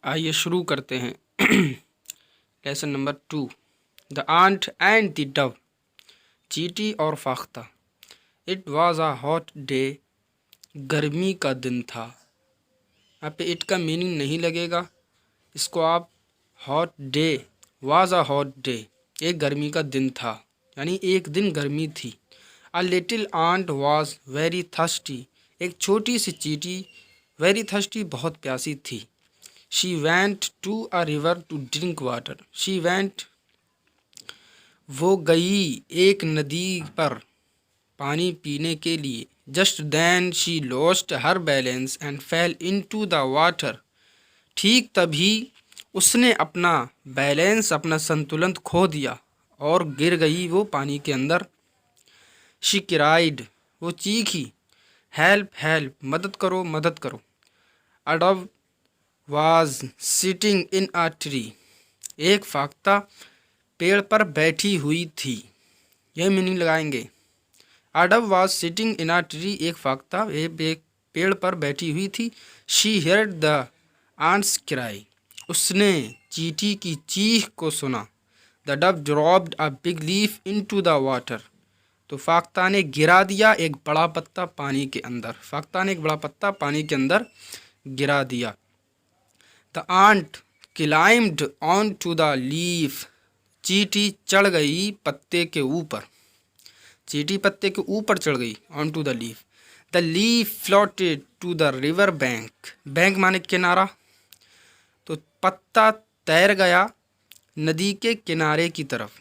आइए शुरू करते हैं। Lesson number 2, the ant and the dove. चींटी और फाख्ता। It was a hot day. गर्मी का दिन था। यहाँ पे इट का मीनिंग नहीं लगेगा, इसको आप hot day, was a hot day, एक गर्मी का दिन था, यानी एक दिन गर्मी थी। A little ant was very thirsty. एक छोटी सी चींटी वेरी थर्स्टी, बहुत प्यासी थी। She went to a river to drink water. She went, वो गई एक नदी पर पानी पीने के लिए। Just then she lost her balance and fell into the water. ठीक तभी उसने अपना बैलेंस, अपना संतुलन खो दिया और गिर गई वो पानी के अंदर। She cried, वो चीखी। Help, help, मदद करो, मदद करो। A dove was sitting in a tree. एक फाख्ता पेड़ पर बैठी हुई थी। यह मीनिंग लगाएंगे। A dove was sitting in a tree. एक फाख्ता एक पेड़ पर बैठी हुई थी। She heard the ants cry. उसने चींटी की चीख को सुना। The dove dropped a big leaf into the water. तो फाख्ता ने गिरा दिया एक बड़ा पत्ता पानी के अंदर। फाख्ता ने एक बड़ा पत्ता पानी के अंदर गिरा दिया। The ant climbed onto the leaf. चींटी चढ़ गई पत्ते के ऊपर। चींटी पत्ते के ऊपर चढ़ गई। onto the leaf. The leaf floated to the river bank. Bank माने किनारा। तो पत्ता तैर गया नदी के किनारे की तरफ।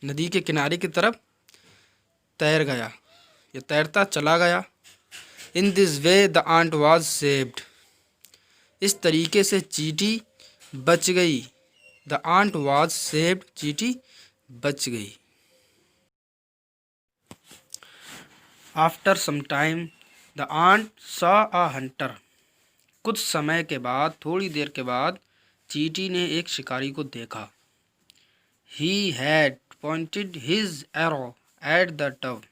नदी के किनारे की तरफ तैर गया, ये तैरता चला गया। In this way the ant was saved. इस तरीके से चींटी बच गई। द आंट वॉज सेव्ड, चींटी बच गई। After some time the ant saw a hunter. कुछ समय के बाद, थोड़ी देर के बाद, चींटी ने एक शिकारी को देखा। He had pointed his arrow at the Dove.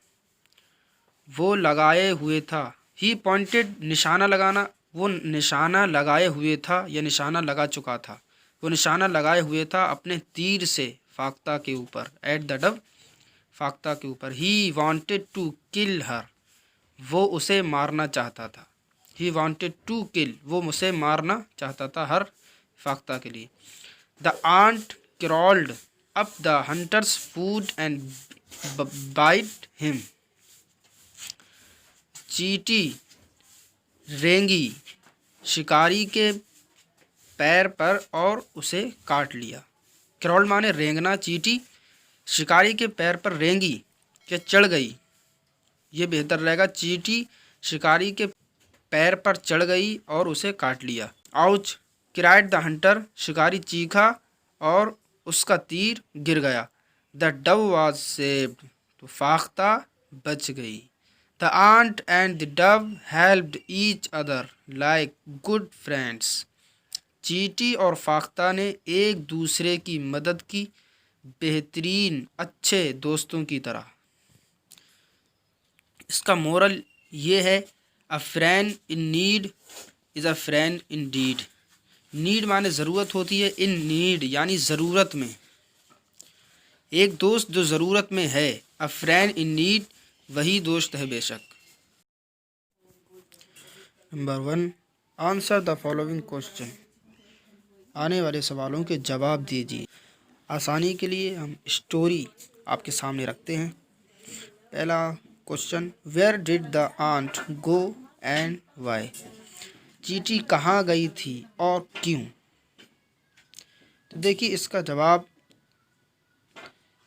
वो लगाए हुए था। ही पॉइंटेड, निशाना लगाना, वो निशाना लगाए हुए था या निशाना लगा चुका था। वो निशाना लगाए हुए था अपने तीर से फाख्ता के ऊपर। एट द डव, फाख्ता के ऊपर। ही वांटेड टू किल हर। वो उसे मारना चाहता था। ही वांटेड टू किल, वो उसे मारना चाहता था हर, फाख्ता के लिए। The ant crawled up the hunter's food and bite him. चींटी रेंगी शिकारी के पैर पर और उसे काट लिया। क्रॉल माने रेंगना। चींटी शिकारी के पैर पर रेंगी के चढ़ गई, ये बेहतर रहेगा। चींटी शिकारी के पैर पर चढ़ गई और उसे काट लिया। Ouch cried the Hunter. शिकारी चीखा और उसका तीर गिर गया। The Dove was saved. तो फाख्ता बच गई। The ant and the dove helped each other like good friends. चींटी और फाख्ता ने एक दूसरे की मदद की बेहतरीन अच्छे दोस्तों की तरह। इसका मोरल ये है, a friend in need is a friend indeed. Need माने ज़रूरत होती है, इन नीड यानी ज़रूरत में। एक दोस्त जो ज़रूरत में है, अ फ्रेंड इन नीड, वही दोस्त है बेशक। Number 1, answer the following question. आने वाले सवालों के जवाब दीजिए। आसानी के लिए हम स्टोरी आपके सामने रखते हैं। पहला question, where did the ant go and why. चींटी कहाँ गई थी और क्यों। तो देखिए इसका जवाब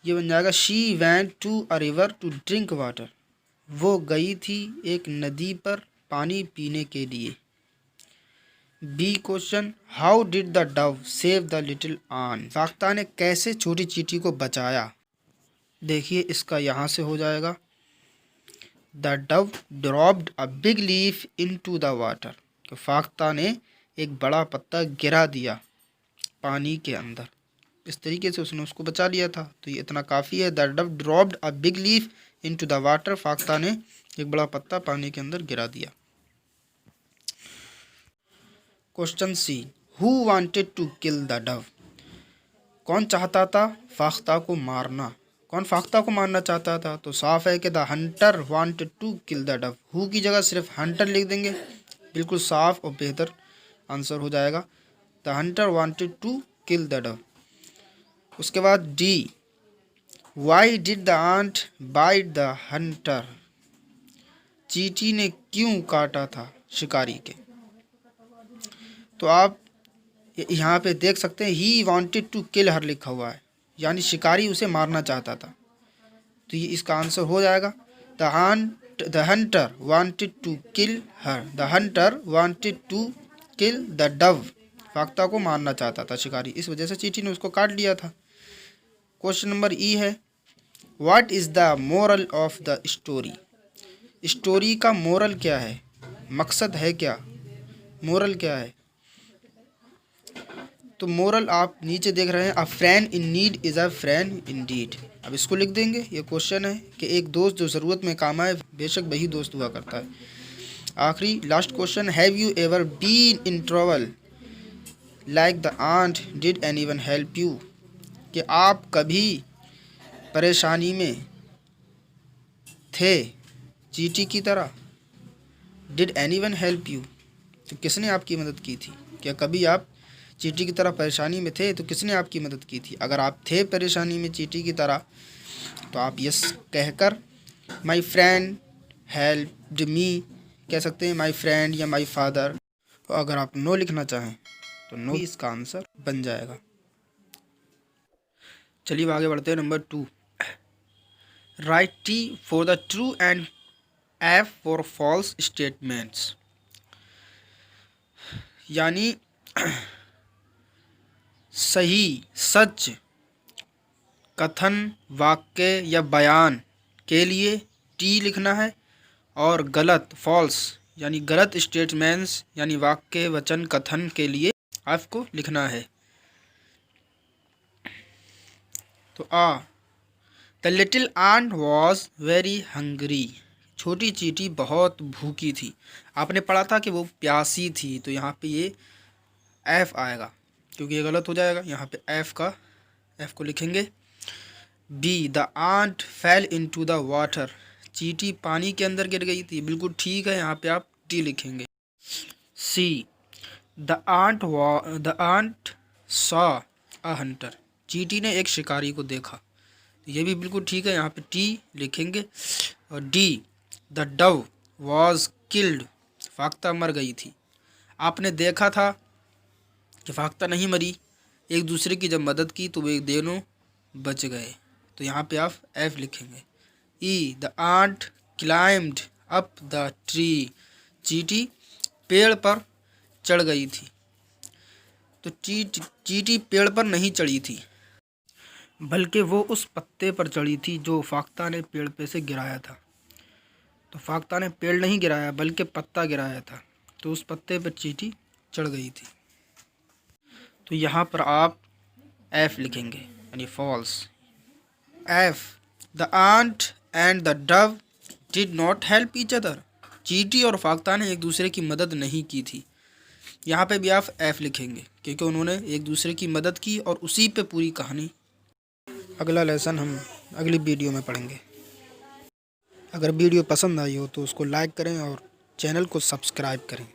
ये बन जाएगा, she went to a river to drink water. वो गई थी एक नदी पर पानी पीने के लिए। B question, how did the dove save the little ant. फाख्ता ने कैसे छोटी चींटी को बचाया। देखिए इसका यहाँ से हो जाएगा, the dove dropped a big leaf into the water. तो फाख्ता ने एक बड़ा पत्ता गिरा दिया पानी के अंदर। इस तरीके से उसने उसको बचा लिया था। तो ये इतना काफ़ी है। The dove dropped a big leaf into the water. फाख्ता ने एक बड़ा पत्ता पानी के अंदर गिरा दिया। Question C, who wanted to kill the dove, कौन चाहता था फाख्ता को मारना, कौन फाख्ता को मारना चाहता था? तो साफ है कि the hunter wanted to kill the dove. Who की जगह सिर्फ हंटर लिख देंगे, बिल्कुल साफ और बेहतर आंसर हो जाएगा। The hunter wanted to kill the dove. उसके बाद D, why did the ant bite the hunter, चींटी ने क्यों काटा था शिकारी के? तो आप यहाँ पे देख सकते हैं ही वांटेड टू किल हर लिखा हुआ है, यानी शिकारी उसे मारना चाहता था। तो ये इसका आंसर हो जाएगा the hunter wanted to kill her, the hunter wanted to kill the dove, फाख्ता को मारना चाहता था शिकारी, इस वजह से चींटी ने उसको काट लिया था। क्वेश्चन नंबर ई है, what is the moral of the story, story का मोरल क्या है, मकसद है क्या, मोरल क्या है? तो मोरल आप नीचे देख रहे हैं, a friend in need is a friend indeed. अब इसको लिख देंगे। ये क्वेश्चन है कि एक दोस्त जो ज़रूरत में काम आए बेशक वही दोस्त हुआ करता है। आखिरी last question, have you ever been in trouble like the ant did anyone help you, कि आप कभी परेशानी में थे चींटी की तरह? डिड एनीवन हेल्प यू, तो किसने आपकी मदद की थी? क्या कभी आप चींटी की तरह परेशानी में थे तो किसने आपकी मदद की थी? अगर आप थे परेशानी में चींटी की तरह तो आप यस कहकर माय फ्रेंड हेल्प्ड मी कह सकते हैं, माय फ्रेंड या माय फादर। तो अगर आप नो लिखना चाहें तो नो इसका आंसर बन जाएगा। चलिए आगे बढ़ते हैं। Number 2, write T for the true and F for false statements, यानी सही सच कथन वाक्य या बयान के लिए टी लिखना है, और गलत फॉल्स यानी गलत स्टेटमेंट्स यानी वाक्य वचन कथन के लिए एफ को लिखना है। तो the little ant was very hungry, छोटी चींटी बहुत भूखी थी। आपने पढ़ा था कि वो प्यासी थी, तो यहाँ पे ये एफ आएगा क्योंकि ये गलत हो जाएगा। यहाँ पे एफ को लिखेंगे। B, the ant fell into the water, चींटी पानी के अंदर गिर गई थी, बिल्कुल ठीक है, यहाँ पे आप डी लिखेंगे। C, the ant saw a hunter, चींटी ने एक शिकारी को देखा, ये भी बिल्कुल ठीक है, यहाँ पे टी लिखेंगे। और D, the dove was killed, फाख्ता मर गई थी। आपने देखा था कि फाख्ता नहीं मरी, एक दूसरे की जब मदद की तो वे दोनों बच गए, तो यहाँ पे आप एफ लिखेंगे। E, the ant climbed up the tree, चींटी पेड़ पर चढ़ गई थी। तो चींटी पेड़ पर नहीं चढ़ी थी, बल्कि वो उस पत्ते पर चढ़ी थी जो फाख्ता ने पेड़ पे से गिराया था। तो फाख्ता ने पेड़ नहीं गिराया बल्कि पत्ता गिराया था, तो उस पत्ते पर चींटी चढ़ गई थी। तो यहाँ पर आप एफ लिखेंगे यानी false. F, the ant and the dove did not help each other, चींटी और फाख्ता ने एक दूसरे की मदद नहीं की थी। यहाँ पे भी आप एफ लिखेंगे क्योंकि उन्होंने एक दूसरे की मदद की और उसी पे पूरी कहानी। अगला लेसन हम अगली वीडियो में पढ़ेंगे। अगर वीडियो पसंद आई हो तो उसको लाइक करें और चैनल को सब्सक्राइब करें।